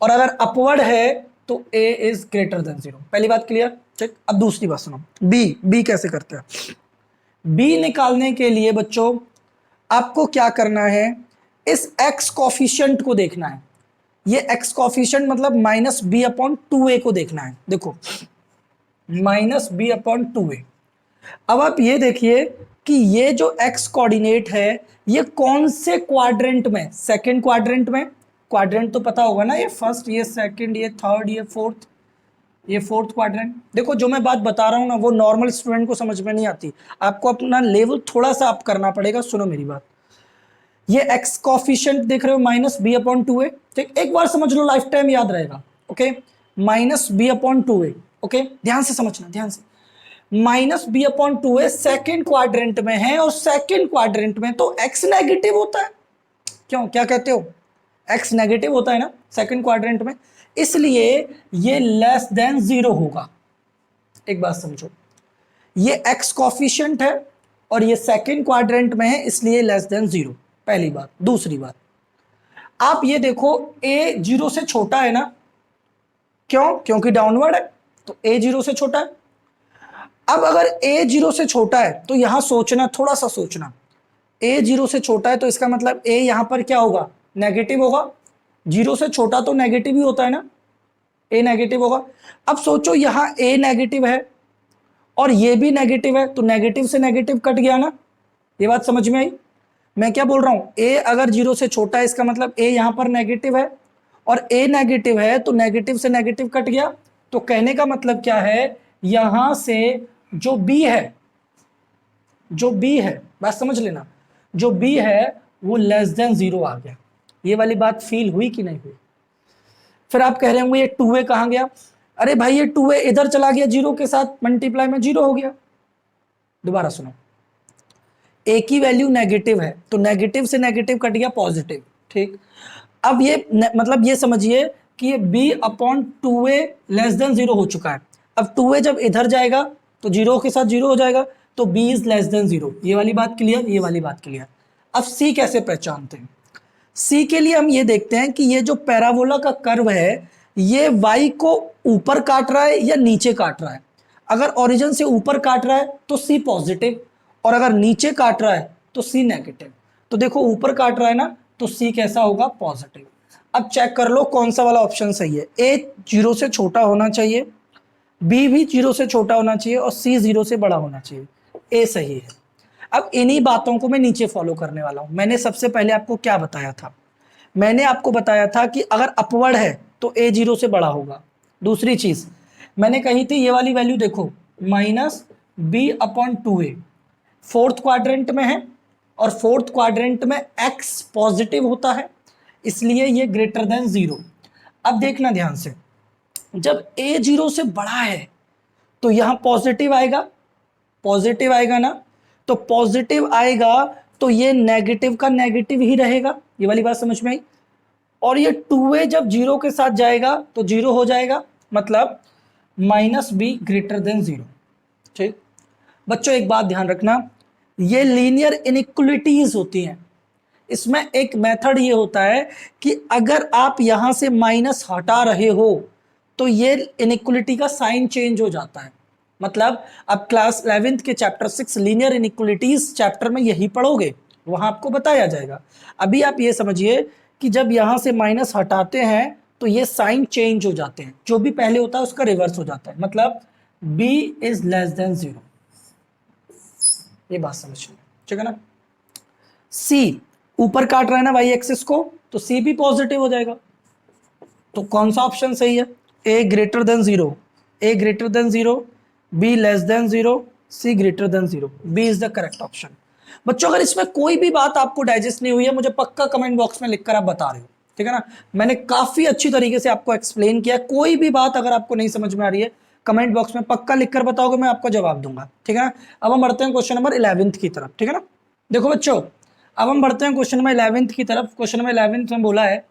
और अगर अपवर्ड है तो a इज ग्रेटर देन 0। पहली बात क्लियर, ठीक। अब दूसरी बात सुनो, b कैसे करते हैं। बी निकालने के लिए बच्चों आपको क्या करना है, इस एक्स कॉफिशिएंट को देखना है। ये एक्स कॉफिशिएंट मतलब माइनस बी अपॉन 2a को देखना है। देखो माइनस बी अपॉन 2a। अब आप ये देखिए कि ये जो एक्स कोऑर्डिनेट है ये कौन से क्वाड्रेंट में, सेकंड क्वाड्रेंट में। क्वाड्रेंट तो पता होगा ना, ये फर्स्ट, ये सेकंड, ये थर्ड, ये फोर्थ, ये फोर्थ क्वाड्रेंट। देखो जो मैं बात बता रहा हूं ना वो नॉर्मल स्टूडेंट को समझ में नहीं आती, आपको अपना लेवल थोड़ा सा अप करना पड़ेगा। सुनो मेरी बात, ये एक्स कॉफिशिएंट देख रहे हो माइनस बी अपॉन 2a, ठीक। एक बार समझ लो, लाइफ टाइम याद रहेगा, okay. Minus B upon 2a, okay, ध्यान से समझना, ध्यान से। Minus B upon 2a second quadrant में है, और सेकेंड क्वाड्रेंट में तो एक्स नेगेटिव होता है। क्यों, क्या कहते हो, एक्स नेगेटिव होता है ना सेकेंड क्वाड्रेंट में, इसलिए ये लेस देन 0 होगा। एक बात समझो, ये एक्स कॉफिशिएंट है और ये सेकेंड क्वाड्रेंट में है, इसलिए लेस देन 0, पहली बात। दूसरी बात, आप ये देखो a 0 से छोटा है ना, क्यों, क्योंकि डाउनवर्ड है, तो a 0 से छोटा है। अब अगर a 0 से छोटा है तो यहां सोचना, थोड़ा सा सोचना, a 0 से छोटा है तो इसका मतलब a यहां पर क्या होगा, नेगेटिव होगा। 0 से छोटा तो नेगेटिव ही होता है ना, a नेगेटिव होगा। अब सोचो यहां a नेगेटिव है और ये भी नेगेटिव है, तो नेगेटिव से नेगेटिव कट गया ना, ये बात समझ में आई। मैं क्या बोल रहा हूं, a अगर 0 से छोटा है इसका मतलब a यहां पर नेगेटिव है, और a नेगेटिव है तो नेगेटिव से नेगेटिव कट गया। तो कहने का मतलब क्या है, यहां से जो b है, जो बी है, बात समझ लेना, जो बी है वो लेस देन 0 आ गया। ये वाली बात फील हुई कि नहीं हुई? फिर आप कह रहे होंगे ये 2a कहां गया? अरे भाई ये 2a इधर चला गया, 0 के साथ मल्टीप्लाई में 0 हो गया। दोबारा सुनो, a की वैल्यू नेगेटिव है तो नेगेटिव से नेगेटिव कट गया पॉजिटिव, ठीक। अब ये मतलब ये समझिए कि ये b upon 2a less than 0 हो चुका है। अब 2a जब इधर जाएगा तो 0 के साथ 0 हो जाएगा, तो b इज लेस देन 0। ये वाली बात क्लियर, ये वाली बात क्लियर। अब c कैसे पहचानते हैं? c के लिए हम ये देखते हैं कि ये जो पैराबोला का कर्व है ये y को ऊपर काट रहा है या नीचे काट रहा है। अगर ओरिजिन से ऊपर काट रहा है तो c पॉजिटिव, और अगर नीचे काट रहा है तो c नेगेटिव। तो देखो ऊपर काट रहा है ना, तो c कैसा होगा? पॉजिटिव। अब चेक कर लो कौन सा वाला ऑप्शन सही है। a 0 से छोटा होना चाहिए, b भी 0 से छोटा होना चाहिए और c 0 से बड़ा होना चाहिए। a सही है। अब इन्हीं बातों को मैं नीचे फॉलो करने वाला हूं। मैंने सबसे पहले आपको क्या बताया था? मैंने आपको बताया था कि अगर अपवर्ड है तो a 0 से बड़ा होगा। दूसरी चीज मैंने कही थी, ये वाली वैल्यू देखो, minus b upon 2a fourth quadrant में है, और फोर्थ क्वाड्रेंट में x पॉजिटिव होता है, इसलिए ये ग्रेटर देन 0। अब देखना ध्यान से, जब a 0 से बड़ा है तो यहां पॉजिटिव आएगा, पॉजिटिव आएगा ना, तो पॉजिटिव आएगा तो ये नेगेटिव का नेगेटिव ही रहेगा। ये वाली बात समझ में आई? और ये 2a जब 0 के साथ जाएगा तो 0 हो जाएगा, मतलब माइनस b ग्रेटर देन 0। ठीक बच्चों, एक बात ध्यान रखना, ये लीनियर इनइक्वलिटीज होती हैं। इसमें एक मेथड ये होता है कि अगर आप यहां से माइनस हटा रहे हो तो ये इनइक्वलिटी का साइन चेंज हो जाता है। मतलब अब क्लास 11th के चैप्टर 6 लीनियर इनइक्वलिटीज चैप्टर में यही पढ़ोगे, वहां आपको बताया जाएगा। अभी आप ये समझिए कि जब यहां से माइनस हटाते हैं तो ये साइन चेंज हो जाते हैं, जो भी पहले होता है उसका रिवर्स हो जाता है, मतलब b इज लेस देन 0। ये बात समझिए, ठीक है ना। c ऊपर काट रहा है ना वाई एक्सिस को, तो c भी पॉजिटिव हो जाएगा। तो कौन सा ऑप्शन सही है? a greater than 0, a greater than 0, b less than 0, c greater than 0, b is the correct option. बच्चों अगर इसमें कोई भी बात आपको डाइजेस्ट नहीं हुई है, मुझे पक्का कमेंट बॉक्स में लिखकर आप बता रहे हो, ठीक है ना। मैंने काफी अच्छी तरीके से आपको एक्सप्लेन किया। कोई भी बात अगर आपको नहीं समझ में आ रही है, कमेंट बॉक्स में पक्का लिखकर बताओगे, मैं आपको जवाब दूंगा, ठीक है ना। अब हम बढ़ते हैं क्वेश्चन नंबर 11th की तरफ, ठीक है ना। देखो बच्चों, अब हम बढ़ते हैं क्वेश्चन नंबर 11th की तरफ। क्वेश्चन नंबर 11th में बोला है,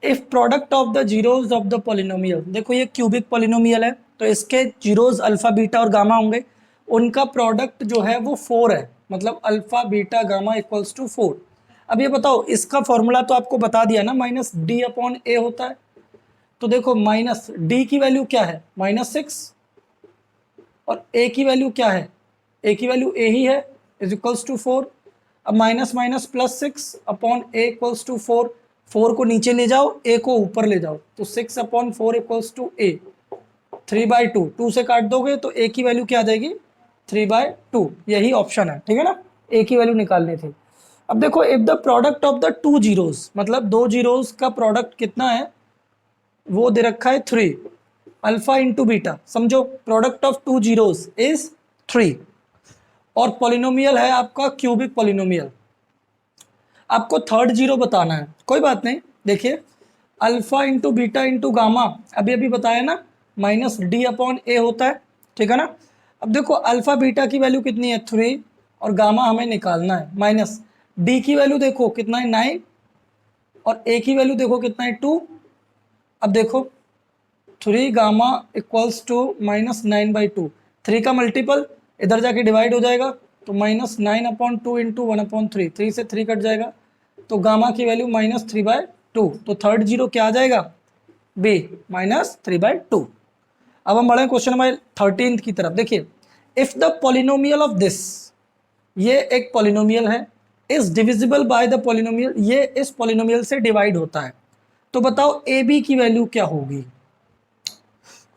if product of the zeros of the polynomial, देखो ये क्यूबिक पॉलिनोमियल है तो इसके जीरोज अल्फा बीटा और गामा होंगे, उनका प्रोडक्ट जो है वो 4 है, मतलब alpha beta gamma equals to 4। अब ये बताओ, इसका फॉर्मूला तो आपको बता दिया ना, माइनस डी अपॉन ए होता है। तो देखो माइनस डी की वैल्यू क्या है? -6, और ए की वैल्यू क्या है? ए की वैल्यू ए ही है, इज इक्वल्स टू 4। अब minus minus plus 6 upon A equals to 4, 4 को नीचे ले जाओ, ए को ऊपर ले जाओ, तो 6 अपॉन 4 इक्वल्स टू ए, 3/2। 2 से काट दोगे तो ए की वैल्यू क्या आ जाएगी? 3/2। यही ऑप्शन है, ठीक है ना, ए की वैल्यू निकालनी थी। अब देखो, if the product of the 2 zeros, मतलब 2 जीरोज का प्रोडक्ट कितना है, वो दे रखा है 3, अल्फा इंटू बीटा, समझो प्रोडक्ट ऑफ 2 जीरोज इज 3, और पॉलिनोमियल है आपका क्यूबिक पॉलिनोमियल। आपको थर्ड जीरो बताना है, कोई बात नहीं। देखिए alpha into beta into gamma, अभी अभी बताया ना, माइनस डी अपॉन ए होता है, ठीक है ना। अब देखो अल्फा बीटा की वैल्यू कितनी है? 3, और गामा हमें निकालना है, माइनस डी की वैल्यू देखो कितना है? 9, और ए की वैल्यू देखो कितना है? 2। अब देखो 3 गामा इक्वल्स टू -9/2, 3 का मल्टीपल इधर जाके डिवाइड हो जाएगा, तो -9 अपॉन 2 इंटू 1/3, 3 से 3 कट जाएगा, तो गामा की वैल्यू -3/2। तो थर्ड जीरो क्या आ जाएगा? बी, -3/2। अब हम बढ़े क्वेश्चन नंबर 13 की तरफ। देखिए, if the polynomial of this, ये एक पॉलिनोमियल है, is divisible by the polynomial, ये इस पॉलिनोमियल से डिवाइड होता है, तो बताओ ए बी की वैल्यू क्या होगी?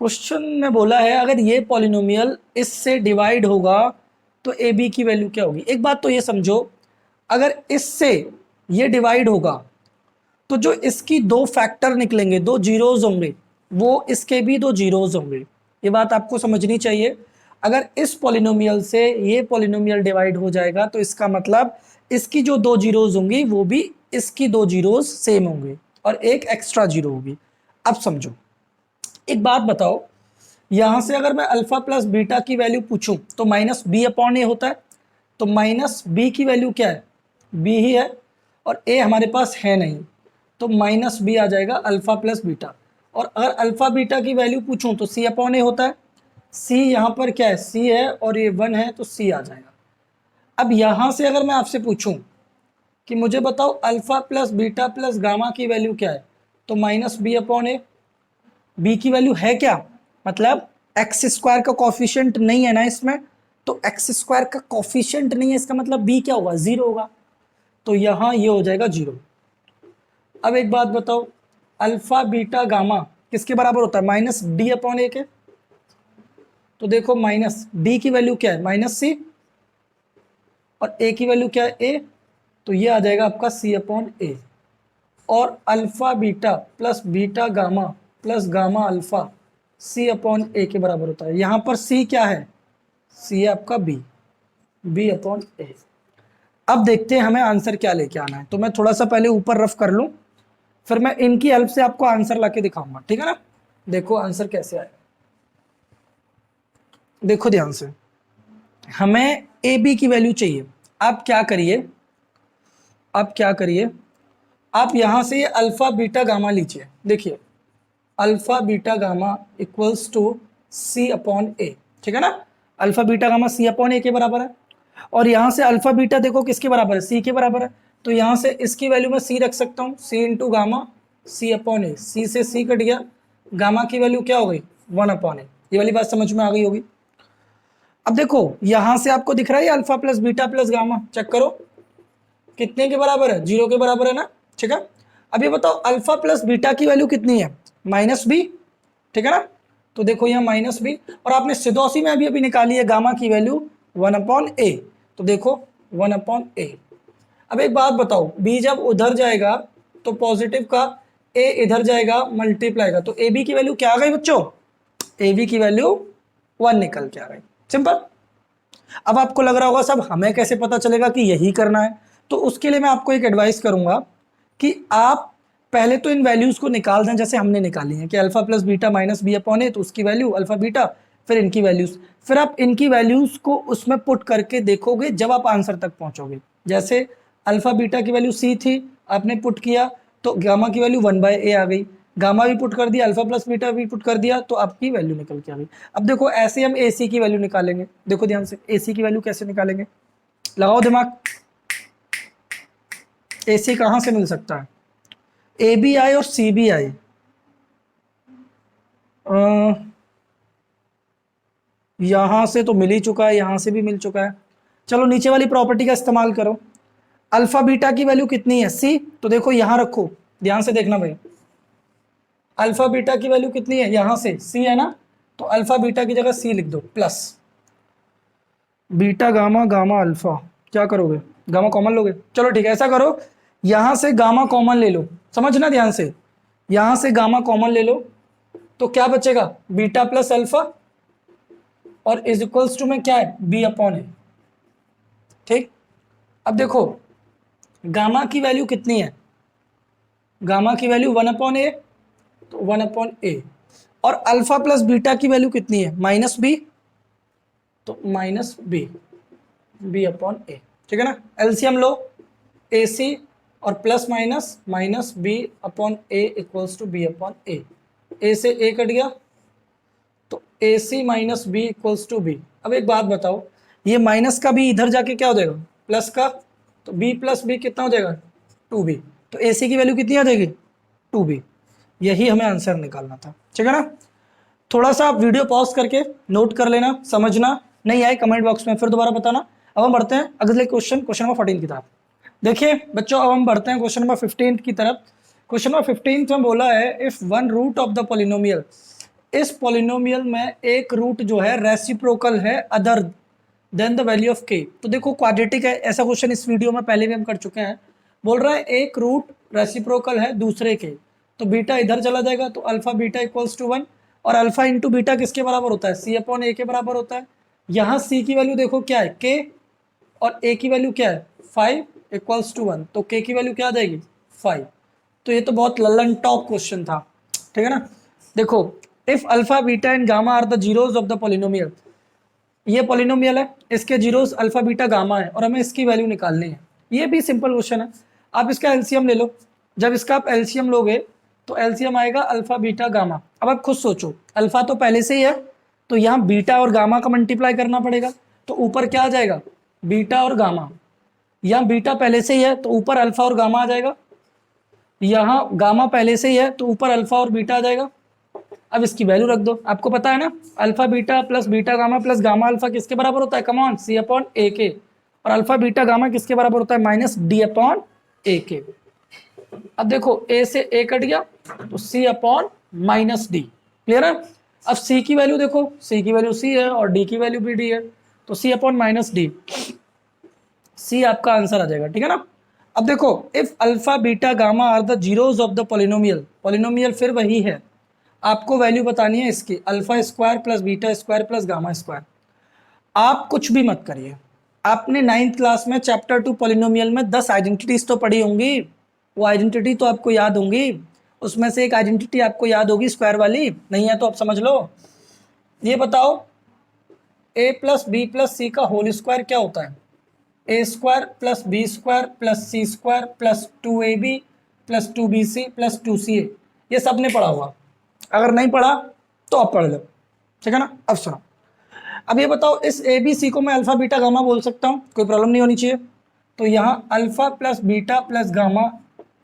क्वेश्चन में बोला है अगर ये पॉलिनोमियल इससे डिवाइड होगा तो ए बी की वैल्यू क्या होगी? एक बात तो ये समझो, अगर इससे ये डिवाइड होगा तो जो इसकी 2 फैक्टर निकलेंगे, 2 जीरोज होंगे, वो इसके भी 2 जीरोज होंगे। ये बात आपको समझनी चाहिए। अगर इस पॉलिनोमियल से ये पॉलिनोमियल डिवाइड हो जाएगा तो इसका मतलब इसकी जो दो जीरोज होंगी वो भी इसकी दो जीरोज सेम होंगे और एक एक्स्ट्रा जीरो होगी। अब समझो, एक बात बताओ, यहां से अगर मैं अल्फा प्लस बीटा की वैल्यू पूछूं तो माइनस बी अपॉन ए होता है, तो माइनस बी की वैल्यू क्या है, बी ही है, और ए हमारे पास है नहीं, तो माइनस बी आ जाएगा अल्फा प्लस बीटा। और अगर अल्फा बीटा की वैल्यू पूछूं तो सी अपॉन ए होता है, सी यहाँ पर क्या है, सी है और ये 1 है, तो सी आ जाएगा। अब यहां से अगर मैं आपसे पूछूं कि मुझे बताओ alpha plus beta plus gamma की वैल्यू क्या है, तो माइनस बी अपॉन ए। बी की वैल्यू है क्या, मतलब एक्स स्क्वायर का कॉफिशिएंट नहीं है ना इसमें, तो एक्स स्क्वायर का कॉफिशिएंट नहीं है, इसका मतलब बी क्या होगा, जीरो होगा, तो यहां ये हो जाएगा जीरो। अब एक बात बताओ, अल्फा बीटा गामा किसके बराबर होता है, माइनस डी अपॉन ए के, तो देखो माइनस डी की वैल्यू क्या है, माइनस सी, और ए की वैल्यू क्या है, ए, तो ये आ जाएगा आपका सी अपॉन ए। और alpha beta plus beta gamma plus gamma alpha C upon A के बराबर होता है। यहां पर सी क्या है, सी है आपका बी, बी अपॉन ए। अब देखते हैं हमें आंसर क्या लेके आना है, तो मैं थोड़ा सा पहले ऊपर रफ कर लूं, फिर मैं इनकी हेल्प से आपको आंसर लाके दिखाऊंगा, ठीक है ना। देखो आंसर कैसे आएगा, देखो ध्यान से, हमें ए बी की वैल्यू चाहिए। आप क्या करिए, आप क्या करिए, आप यहां से अल्फा बीटा गामा लीजिए, देखिए alpha beta gamma equals to C upon A, ठीक है ना। Alpha beta gamma C upon A के बराबर है, और यहां से अल्फा बीटा देखो किसके बराबर है, सी के बराबर है, तो यहां से इसकी वैल्यू मैं सी रख सकता हूं, सी इंटू गामा सी अपॉन ए, सी से सी कट गया, गामा की वैल्यू क्या हो गई, 1 अपॉन ए। ये वाली बात समझ में आ गई होगी। अब देखो यहां से आपको दिख रहा है alpha plus beta plus gamma, check करो कितने के बराबर है, 0 के बराबर है ना, ठीक है। अब ये बताओ अल्फा प्लस बीटा की वैल्यू कितनी है, माइनस बी, ठीक है ना, तो देखो यहाँ माइनस बी, और आपने सिदौसी में अभी निकाली है गामा की वैल्यू 1 अपॉन ए, तो देखो 1 अपॉन ए। अब एक बात बताओ, बी जब उधर जाएगा तो पॉजिटिव का, ए इधर जाएगा मल्टीप्लाई का, तो ए बी की वैल्यू क्या आ गई बच्चों, ए बी की वैल्यू 1 निकल के आ गई, सिंपल। अब आपको लग रहा होगा साहब हमें कैसे पता चलेगा कि यही करना है, तो उसके लिए मैं आपको एक एडवाइस करूंगा कि आप पहले तो इन वैल्यूज को निकाल दें जैसे हमने निकाली है कि alpha plus beta minus B upon ए, तो उसकी वैल्यू अल्फा बीटा, फिर इनकी वैल्यूज, फिर आप इनकी वैल्यूज को उसमें पुट करके देखोगे जब आप आंसर तक पहुंचोगे। जैसे अल्फा बीटा की वैल्यू सी थी, आपने पुट किया तो गामा की वैल्यू 1 बाय ए आ गई, गामा भी पुट कर दिया, अल्फा प्लस बीटा भी पुट कर दिया, तो आपकी वैल्यू निकल के आ गई। अब देखो ऐसे हम ए सी की वैल्यू निकालेंगे, देखो ध्यान से ए सी की वैल्यू कैसे निकालेंगे, लगाओ दिमाग, ए सी कहां से मिल सकता है, ए बी आई और सी बी आई, यहां से तो मिल ही चुका है, यहां से भी मिल चुका है, चलो नीचे वाली प्रॉपर्टी का इस्तेमाल करो। अल्फा बीटा की वैल्यू कितनी है, सी, तो देखो यहां रखो, ध्यान से देखना भाई, अल्फा बीटा की वैल्यू कितनी है, यहां से सी है ना, तो अल्फा बीटा की जगह सी लिख दो plus beta gamma gamma alpha, क्या करोगे, गामा कॉमन लोगे, चलो ठीक है ऐसा करो, यहां से गामा कॉमन ले लो, समझना ध्यान से, यहां से गामा कॉमन ले लो, तो क्या बचेगा, बीटा प्लस अल्फा, और इज इक्वल्स टू में क्या है, बी अपॉन ए, ठीक। अब देखो गामा की वैल्यू कितनी है, गामा की वैल्यू 1 अपॉन ए, तो 1 अपॉन ए, और अल्फा प्लस बीटा की वैल्यू कितनी है, माइनस बी, तो minus B, B upon A, ठीक है ना। एलसीएम लो, ए सी और plus minus minus B upon A equals to B upon A से ए कट गया, तो A C minus B equals to B. अब एक बात बताओ, ये माइनस का बी इधर जाके क्या हो जाएगा, प्लस का, तो बी प्लस बी कितना हो जाएगा, 2b, तो ए सी की वैल्यू कितनी आ जाएगी, 2b। यही हमें आंसर निकालना था, ठीक है ना। थोड़ा सा आप वीडियो पॉज करके नोट कर लेना, समझना, नहीं आए कमेंट बॉक्स में फिर दोबारा बताना। अब हम बढ़ते हैं अगले क्वेश्चन, क्वेश्चन नंबर 14 की तरफ। देखिए बच्चों अब हम बढ़ते हैं क्वेश्चन नंबर 15 की तरफ। क्वेश्चन नंबर 15 में बोला है if one root of the polynomial, इस पॉलिनोमियल में एक रूट जो है रेसिप्रोकल है other than the value of k. तो देखो क्वाड्रेटिक है, ऐसा क्वेश्चन इस वीडियो में पहले भी हम कर चुके हैं। बोल रहा है एक रूट रेसिप्रोकल है दूसरे के, तो बीटा इधर चला जाएगा, तो अल्फा बीटा इक्वल्स टू 1, और अल्फा इंटू बीटा किसके बराबर होता है, सी अपॉन ए के बराबर होता है। यहाँ सी की वैल्यू देखो क्या है के, और ए की वैल्यू क्या है 5 इक्वल्स टू 1, तो के की वैल्यू क्या आ जाएगी 5। तो ये तो बहुत लल्लन टॉप क्वेश्चन था, ठीक है ना। देखो if alpha beta and gamma are the zeros of the polynomial, ये पॉलिनोमियल है, इसके जीरोस अल्फा बीटा गामा है और हमें इसकी वैल्यू निकालनी है। ये भी सिंपल क्वेश्चन है, आप इसका एलसीएम ले लो। जब इसका आप एलसीएम लोगे तो एलसीएम आएगा अल्फा बीटा गामा। अब आप खुद सोचो, अल्फा तो पहले से ही है, तो यहाँ बीटा और गामा का मल्टीप्लाई करना पड़ेगा, तो ऊपर क्या आ जाएगा बीटा और गामा। यहाँ बीटा पहले से ही है तो ऊपर अल्फा और गामा आ जाएगा, यहाँ गामा पहले से ही है तो ऊपर अल्फा और बीटा आ जाएगा। अब इसकी वैल्यू रख दो, आपको पता है ना alpha beta plus beta gamma plus gamma alpha किसके बराबर होता है, come on C upon A के, और अल्फा बीटा गामा किसके बराबर होता है माइनस डी अपॉन ए के। अब देखो ए से ए कट गया तो c upon minus D, clear है। अब सी की वैल्यू देखो, सी की वैल्यू सी है और डी की वैल्यू भी डी है, तो c upon minus d, c आपका आंसर आ जाएगा, ठीक है ना। अब देखो if alpha beta gamma are the zeros of the polynomial, polynomial फिर वही है, आपको वैल्यू बतानी है इसकी alpha square plus beta square plus gamma square. आप कुछ भी मत करिए, आपने 9th क्लास में चैप्टर 2 पॉलिनोमियल में 10 आइडेंटिटीज तो पढ़ी होंगी, वो आइडेंटिटी तो आपको याद होंगी, उसमें से एक आइडेंटिटी आपको याद होगी स्क्वायर वाली, नहीं है तो आप समझ लो। ये बताओ a plus B plus C का होल स्क्वायर क्या होता है, A square plus B square plus C square plus 2ab plus 2bc plus 2ca। ये सब ने पढ़ा हुआ, अगर नहीं पढ़ा तो आप पढ़ लो, ठीक है ना। अब सुनो, अब ये बताओ इस ए बी सी को मैं अल्फा बीटा गामा बोल सकता हूँ, कोई प्रॉब्लम नहीं होनी चाहिए। तो यहाँ alpha plus beta plus gamma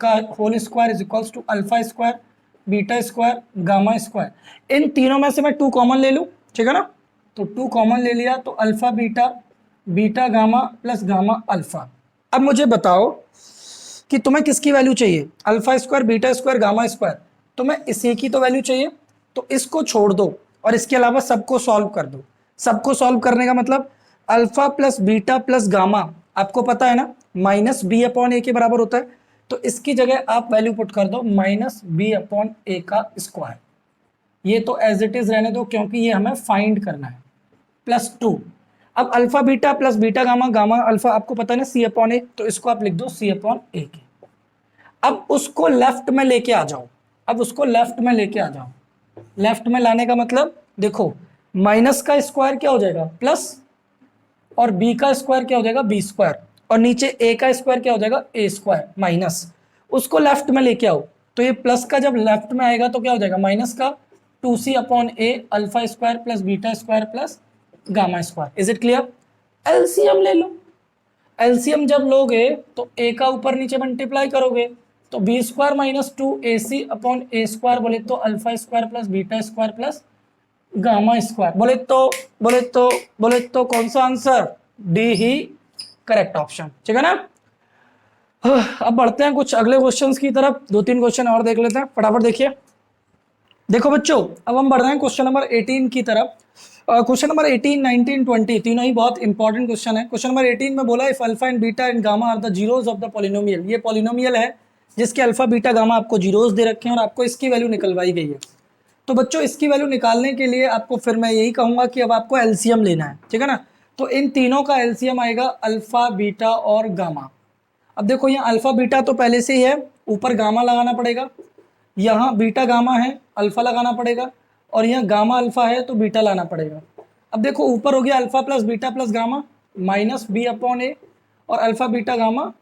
का whole square is equals to alpha square beta square gamma square. इन तीनों में से मैं 2 कॉमन ले लूँ, ठीक है ना, तो 2 कॉमन ले लिया तो alpha beta beta gamma plus gamma alpha. अब मुझे बताओ कि तुम्हें किसकी वैल्यू चाहिए, alpha square beta square gamma square, तुम्हें इसी की तो वैल्यू चाहिए, तो इसको छोड़ दो और इसके अलावा सबको सॉल्व कर दो। सबको सॉल्व करने का मतलब alpha plus beta plus gamma आपको पता है ना माइनस बी अपॉन ए के बराबर होता है, तो इसकी जगह आप वैल्यू पुट कर दो माइनस बी अपॉन ए का स्क्वायर। ये तो एज इट इज रहने दो क्योंकि ये हमें फाइंड करना है, प्लस 2। अब alpha beta plus beta gamma gamma alpha आपको पता है ना सी अपॉन ए, तो इसको आप लिख दो सी अपॉन ए के। अब उसको लेफ्ट में लेके आ जाओ, अब उसको लेफ्ट में लेके आ जाओ। लेफ्ट में लाने का मतलब देखो माइनस का स्क्वायर क्या हो जाएगा प्लस, और बी का स्क्वायर क्या हो जाएगा बी स्क्वायर, और नीचे ए का स्क्वायर क्या हो जाएगा ए स्क्वायर माइनस, उसको लेफ्ट में लेके आओ। तो ये प्लस का जब लेफ्ट में आएगा तो क्या हो जाएगा माइनस का 2c upon A alpha square plus beta square plus gamma square. Is it clear. LCM ले लो, एलसीएम जब लोगे तो ए का ऊपर नीचे मल्टीप्लाई करोगे, तो B square minus 2ac upon A square, बोले तो alpha square plus beta square plus gamma square, बोले तो कौन सा आंसर, डी ही करेक्ट ऑप्शन, ठीक है ना। अब बढ़ते हैं कुछ अगले क्वेश्चंस की तरफ, 2-3 क्वेश्चन और देख लेते हैं, फटाफट देखिए। देखो बच्चों अब हम बढ़ रहे हैं क्वेश्चन नंबर 18 की तरफ। क्वेश्चन नंबर 18, 19, 20 तीनों ही बहुत इंपॉर्टेंट क्वेश्चन है। क्वेश्चन नंबर 18 में बोला if alpha and beta and gamma are the zeros of the polynomial, ये पॉलिनोमियल है जिसके अल्फा बीटा गामा आपको जीरोज दे रखे हैं और आपको इसकी वैल्यू निकलवाई गई है। तो बच्चों इसकी वैल्यू निकालने के लिए आपको फिर मैं यही कहूंगा कि अब आपको एलसीएम लेना है, ठीक है ना। तो इन तीनों का एलसीएम आएगा अल्फा बीटा और गामा। अब देखो यहाँ अल्फा बीटा तो पहले से ही है, ऊपर गामा लगाना पड़ेगा, यहाँ बीटा गामा है अल्फा लगाना पड़ेगा, और यहाँ गामा अल्फा है तो बीटा लाना पड़ेगा। अब देखो ऊपर हो गया alpha plus beta plus gamma minus B upon A, और alpha beta gamma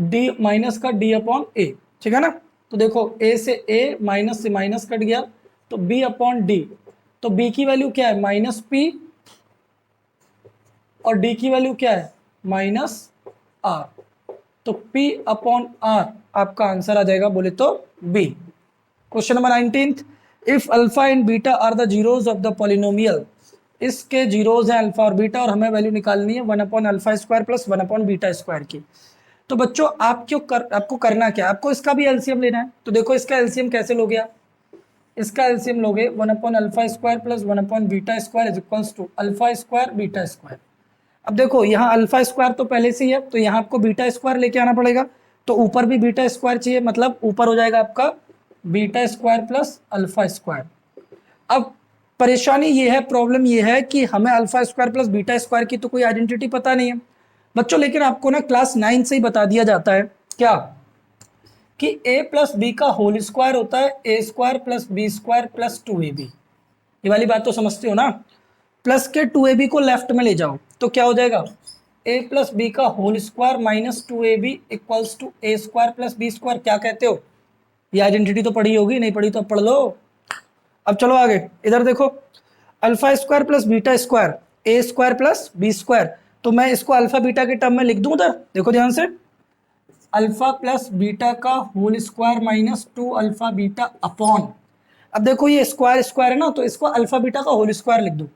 D minus का डी अपॉन ए, ठीक है ना। तो देखो ए से ए माइनस से माइनस कट गया तो बी अपॉन डी, तो बी की वैल्यू क्या है माइनस पी, और डी की वैल्यू क्या है माइनस आर, तो P अपॉन आर आपका आंसर आ जाएगा, बोले तो B. Question number 19, if alpha and beta are the zeros of the polynomial, इसके जीरोज हैं अल्फा और बीटा और हमें वैल्यू निकालनी है 1 upon alpha square plus 1 upon beta square की। तो बच्चों आपको करना क्या है, आपको इसका भी एलसीएम लेना है। तो देखो इसका एलसीएम कैसे लोगे आप, इसका एलसीएम लोगे 1 upon alpha square plus 1 upon beta square is equals to alpha square beta square. अब देखो यहाँ अल्फा स्क्वायर तो पहले से ही है, तो यहाँ आपको बीटा स्क्वायर लेके आना पड़ेगा, तो ऊपर भी बीटा स्क्वायर चाहिए, मतलब ऊपर हो जाएगा आपका beta square plus alpha square. अब परेशानी ये है, प्रॉब्लम ये है कि हमें alpha square plus beta square की तो कोई आइडेंटिटी पता नहीं है बच्चों, लेकिन आपको ना क्लास 9 से ही बता दिया जाता है क्या कि a प्लस बी का होल स्क्वायर होता है A square plus B square plus 2ab। ये वाली बात तो समझते हो ना। प्लस के 2ab को लेफ्ट में ले जाओ तो क्या हो जाएगा, a प्लस बी का whole square minus 2ab equals to a square plus B square. क्या कहते हो, ये आइडेंटिटी तो पढ़ी होगी, नहीं पढ़ी तो पढ़ लो। अब चलो आगे, इधर देखो, alpha square plus beta square A square plus B square, तो मैं इसको अल्फा बीटा के टर्म में लिख दूं उधर, देखो ध्यान से, अल्फा प्लस बीटा का whole square minus 2 alpha beta upon, अब देखो ये स्क्वायर स्क्वायर है ना, तो इसको अल्फा बीटा का होल स्क्वायर लिख दो,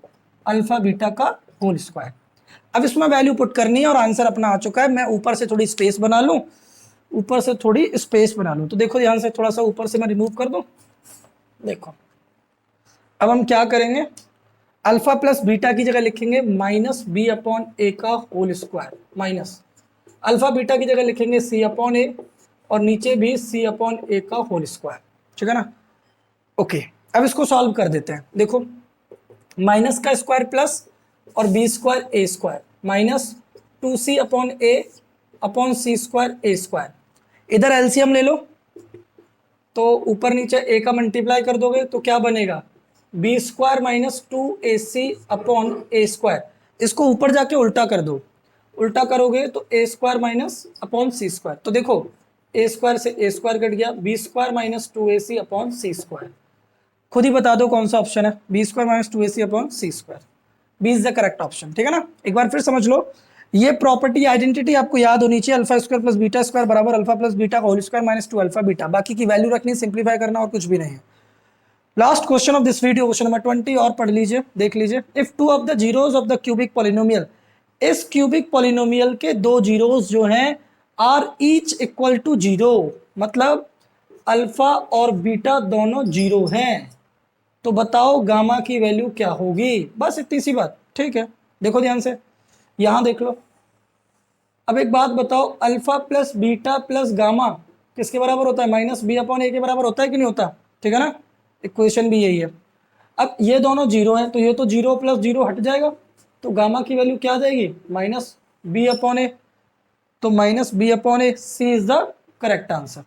अल्फा बीटा का होल स्क्वायर। अब इसमें वैल्यू पुट करनी है और आंसर अपना आ चुका है। मैं ऊपर से थोड़ी स्पेस बना लूं, ऊपर से थोड़ी स्पेस बना लूं, तो देखो ध्यान से, थोड़ा सा ऊपर से मैं रिमूव कर दूं, देखो। अब हम क्या करेंगे, अल्फा प्लस बीटा की जगह लिखेंगे माइनस बी अपॉन ए का whole square, minus alpha beta की जगह लिखेंगे सी अपॉन ए, और नीचे भी सी अपॉन ए का होल स्क्वायर, ठीक है ना। ओके, अब इसको सॉल्व कर देते हैं। देखो, माइनस का स्क्वायर प्लस और B square A square minus 2c upon A upon C square A square. इधर एलसीएम ले लो, तो ऊपर नीचे ए का मल्टीप्लाई कर दोगे तो क्या बनेगा, B square minus 2ac upon A square. इसको ऊपर जाके उल्टा कर दो, उल्टा करोगे तो A square minus upon C square. तो देखो, ए स्क्वायर से ए स्क्वायर कट गया, B square minus 2ac upon C square. खुद ही बता दो कौन सा ऑप्शन है, B square minus 2ac upon C square, B is the correct option, ठीक है ना। एक बार फिर समझ लो, ये प्रॉपर्टी आइडेंटिटी आपको याद होनी चाहिए, alpha square plus beta square बराबर alpha plus beta whole square minus 2 alpha beta. बाकी की वैल्यू रखनी, सिंप्लीफाई करना और कुछ भी नहीं है। Last question of this video, question number 20, और पढ़ लीजिए, देख लीजिए। If two of the zeros of the cubic polynomial, इस क्यूबिक पॉलिनोमियल के दो जीरोस जो हैं आर ईच इक्वल टू 0, मतलब अल्फा और बीटा दोनों 0 हैं, तो बताओ गामा की वैल्यू क्या होगी। बस इतनी सी बात, ठीक है। देखो ध्यान से, यहां देख लो। अब एक बात बताओ, alpha plus beta plus gamma किसके बराबर होता है, माइनस बी अपॉन ए के बराबर होता है कि नहीं होता, ठीक है ना। इक्वेशन भी यही है। अब ये दोनों 0 हैं, तो ये तो 0 प्लस 0 हट जाएगा, तो गामा की वैल्यू क्या आ जाएगी, माइनस बी अपॉन ए, तो minus B upon A, c is the correct answer.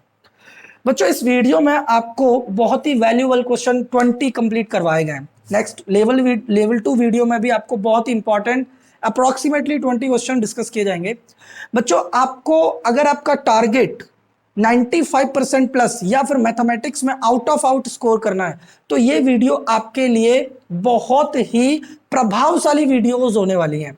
बच्चों, इस वीडियो में आपको बहुत ही वैल्यूएबल क्वेश्चन 20 कंप्लीट करवाए गए हैं। नेक्स्ट लेवल 2 वीडियो में भी आपको बहुत ही इंपॉर्टेंट अप्रोक्सीमेटली 20 क्वेश्चन डिस्कस किए जाएंगे। बच्चों, आपको अगर आपका टारगेट 95% प्लस या फिर मैथमेटिक्स में आउट ऑफ आउट स्कोर करना है, तो ये वीडियो आपके लिए बहुत ही प्रभावशाली वीडियोस होने वाली हैं।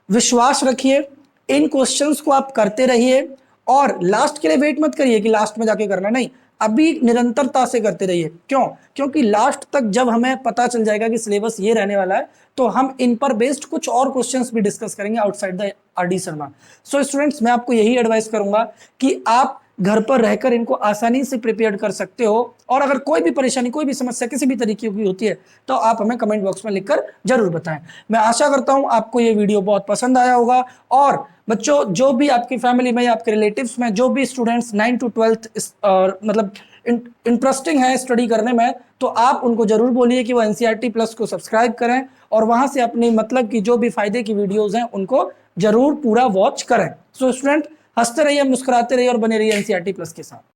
विश्वास रखिए, इन क्वेश्चंस को आप करते रहिए, और लास्ट के लिए वेट मत करिए कि लास्ट में जाके करना, नहीं, अभी निरंतरता से करते रहिए। क्यों, क्योंकि लास्ट तक जब हमें पता चल जाएगा कि सिलेबस ये रहने वाला है, तो हम इन पर बेस्ड कुछ और क्वेश्चंस भी डिस्कस करेंगे outside the RD Sharma. So students, मैं आपको यही एडवाइस करूंगा कि आप घर पर रहकर इनको आसानी से प्रिपेयर कर सकते हो, और अगर कोई भी परेशानी, कोई भी समस्या किसी भी तरीके की होती है, तो आप हमें कमेंट बॉक्स में लिखकर जरूर बताएं। मैं आशा करता हूं आपको ये वीडियो बहुत पसंद आया होगा। और बच्चों, जो भी आपकी फैमिली में या आपके रिलेटिव्स में जो भी स्टूडेंट्स 9 to 12 मतलब इंटरेस्टिंग है स्टडी करने में, तो आप उनको जरूर बोलिए कि वो एनसीईआरटी प्लस को सब्सक्राइब करें, और वहां से अपनी मतलब की जो भी फायदे की वीडियोस हैं उनको जरूर पूरा वॉच करें। सो स्टूडेंट, हंसते रहिए, मुस्कुराते रहिए और बने रहिए एनसीईआरटी प्लस के साथ।